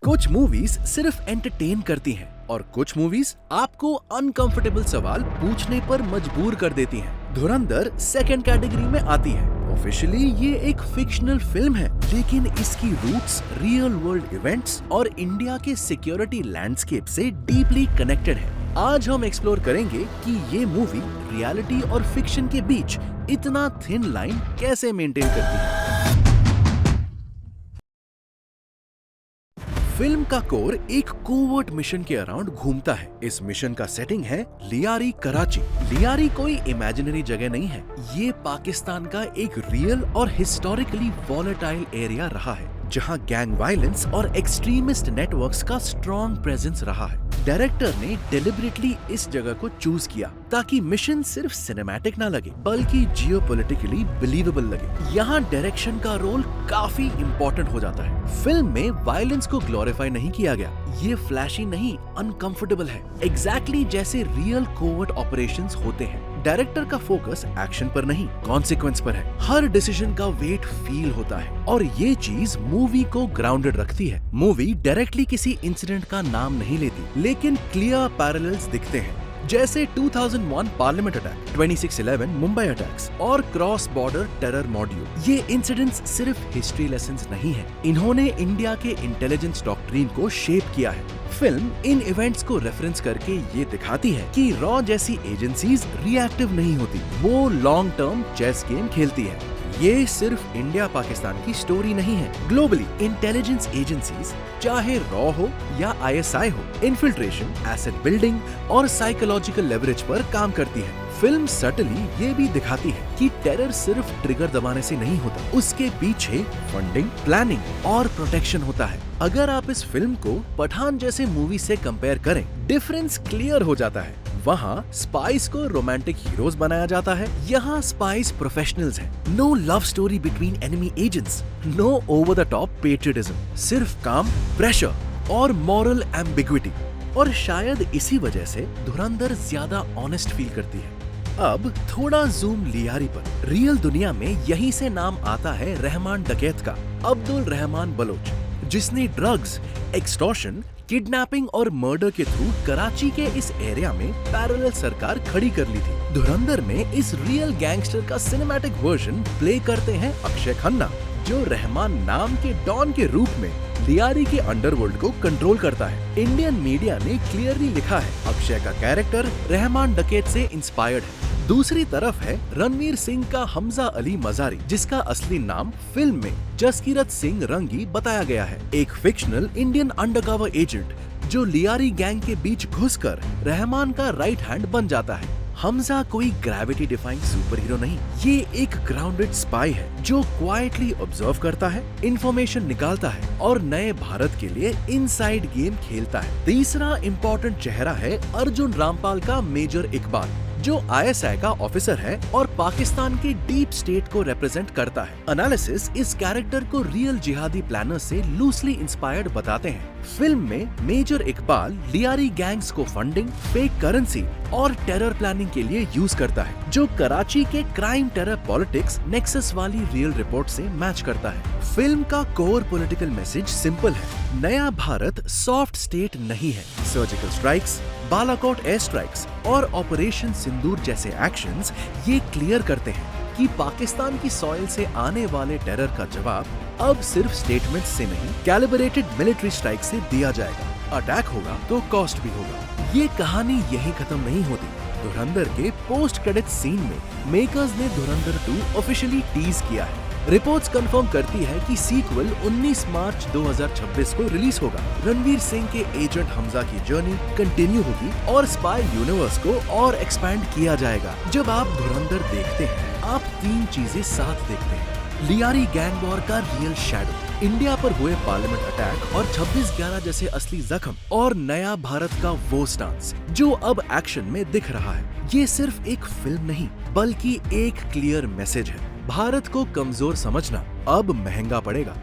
कुछ मूवीज सिर्फ एंटरटेन करती हैं और कुछ मूवीज आपको अनकंफर्टेबल सवाल पूछने पर मजबूर कर देती हैं। धुरंधर सेकंड कैटेगरी में आती है। ऑफिशियली ये एक फिक्शनल फिल्म है, लेकिन इसकी रूट्स रियल वर्ल्ड इवेंट्स और इंडिया के सिक्योरिटी लैंडस्केप से डीपली कनेक्टेड है। आज हम एक्सप्लोर करेंगे कि ये मूवी रियलिटी और फिक्शन के बीच इतना थिन लाइन कैसे मेंटेन करती है। फिल्म का कोर एक कोवर्ट मिशन के अराउंड घूमता है। इस मिशन का सेटिंग है लियारी, कराची। लियारी कोई इमेजिनरी जगह नहीं है, ये पाकिस्तान का एक रियल और हिस्टोरिकली वॉलेटाइल एरिया रहा है, जहां गैंग वायलेंस और एक्सट्रीमिस्ट नेटवर्क्स का स्ट्रॉन्ग प्रेजेंस रहा है। डायरेक्टर ने डेलिबरेटली इस जगह को चूज किया ताकि मिशन सिर्फ सिनेमैटिक ना लगे बल्कि जियोपॉलिटिकली बिलीवेबल लगे। यहाँ डायरेक्शन का रोल काफी इम्पोर्टेंट हो जाता है। फिल्म में वायलेंस को ग्लोरीफाई नहीं किया गया, ये फ्लैशी नहीं, अनकंफर्टेबल है, एग्जैक्टली जैसे रियल कोवर्ट ऑपरेशंस होते हैं। डायरेक्टर का फोकस एक्शन पर नहीं, कॉन्सिक्वेंस पर है। हर डिसीजन का वेट फील होता है और ये चीज मूवी को ग्राउंडेड रखती है। मूवी डायरेक्टली किसी इंसिडेंट का नाम नहीं लेती, लेकिन क्लियर पैरेलल्स दिखते हैं, जैसे 2001 पार्लियामेंट अटैक, 26/11 मुंबई अटैक्स और क्रॉस बॉर्डर टेरर मॉड्यूल। ये इंसिडेंट्स सिर्फ हिस्ट्री लेसन्स नहीं है, इन्होंने इंडिया के इंटेलिजेंस डॉक्ट्रिन को शेप किया है। फिल्म इन इवेंट्स को रेफरेंस करके ये दिखाती है कि रॉ जैसी एजेंसीज रिएक्टिव नहीं होती, वो लॉन्ग टर्म चेस गेम खेलती है। ये सिर्फ इंडिया पाकिस्तान की स्टोरी नहीं है। ग्लोबली इंटेलिजेंस एजेंसीज, चाहे रॉ हो या ISI हो, इन्फिल्ट्रेशन, एसेट बिल्डिंग और साइकोलॉजिकल लेवरेज पर काम करती है। फिल्म सटली ये भी दिखाती है कि टेरर सिर्फ ट्रिगर दबाने से नहीं होता, उसके पीछे फंडिंग, प्लानिंग और प्रोटेक्शन होता है। अगर आप इस फिल्म को पठान जैसे मूवी से कंपेयर करें, डिफरेंस क्लियर हो जाता है। वहाँ स्पाइस को रोमांटिक हीरोज बनाया जाता है, यहाँ स्पाइस प्रोफेशनल्स हैं। No love story between enemy agents, no over the top patriotism, सिर्फ काम, प्रेशर और मॉरल एम्बिग्विटी। और शायद इसी वजह से धुरंधर ज्यादा ऑनेस्ट फील करती है। अब थोड़ा जूम लियारी पर। रियल दुनिया में यहीं से नाम आता है रहमान डकैत का, अब्दुल रहमान बलोच, जिसने ड्रग्स, एक्सटॉर्शन, किडनैपिंग और मर्डर के थ्रू कराची के इस एरिया में पैरेलल सरकार खड़ी कर ली थी। धुरंधर में इस रियल गैंगस्टर का सिनेमैटिक वर्जन प्ले करते हैं अक्षय खन्ना, जो रहमान नाम के डॉन के रूप में लियारी के अंडरवर्ल्ड को कंट्रोल करता है। इंडियन मीडिया ने क्लियरली लिखा है अक्षय का कैरेक्टर रहमान डकैत से इंस्पायर्ड है। दूसरी तरफ है रणवीर सिंह का हमजा अली मजारी, जिसका असली नाम फिल्म में जसकीरत सिंह रंगी बताया गया है, एक फिक्शनल इंडियन अंडरकवर एजेंट जो लियारी गैंग के बीच घुसकर रहमान का राइट हैंड बन जाता है। हमजा कोई ग्रेविटी डिफाइंग सुपर हीरो नहीं, ये एक ग्राउंडेड स्पाई है जो क्वाइटली ऑब्जर्व करता है, इंफॉर्मेशन निकालता है और नए भारत के लिए इनसाइड गेम खेलता है। तीसरा इम्पोर्टेंट चेहरा है अर्जुन रामपाल का मेजर इकबाल, जो ISI का ऑफिसर है और पाकिस्तान के डीप स्टेट को रिप्रेजेंट करता है। एनालिसिस इस कैरेक्टर को रियल जिहादी प्लानर से लूजली इंस्पायर्ड बताते हैं। फिल्म में मेजर इकबाल लियारी गैंग्स को फंडिंग, फेक करेंसी और टेरर प्लानिंग के लिए यूज करता है, जो कराची के क्राइम टेरर पॉलिटिक्स नेक्सस वाली रियल रिपोर्ट से मैच करता है। फिल्म का कोर पॉलिटिकल मैसेज सिंपल है, नया भारत सॉफ्ट स्टेट नहीं है। Surgical strikes, Balakot air strikes और ऑपरेशन सिंदूर जैसे एक्शंस ये क्लियर करते हैं कि पाकिस्तान की सॉइल से आने वाले टेरर का जवाब अब सिर्फ स्टेटमेंट से नहीं, कैलिब्रेटेड मिलिट्री स्ट्राइक से दिया जाएगा। अटैक होगा तो कॉस्ट भी होगा। ये कहानी यही खत्म नहीं होती। धुरंधर के पोस्ट क्रेडिट सीन में मेकर्स ने धुरंधर 2 ऑफिशियली टीज किया है। रिपोर्ट्स कंफर्म करती है कि सीक्वल 19 मार्च 2026 को रिलीज होगा। रणवीर सिंह के एजेंट हमजा की जर्नी कंटिन्यू होगी और स्पाई यूनिवर्स को और एक्सपैंड किया जाएगा। जब आप धुरंधर देखते हैं, आप 3 चीजें साथ देखते हैं। लियारी गैंग वॉर का रियल शैडो, इंडिया पर हुए पार्लियामेंट अटैक और 26/11 जैसे असली जख्म, और नया भारत का वो स्टांस जो अब एक्शन में दिख रहा है। ये सिर्फ एक फिल्म नहीं बल्कि एक क्लियर मैसेज है, भारत को कमजोर समझना अब महंगा पड़ेगा।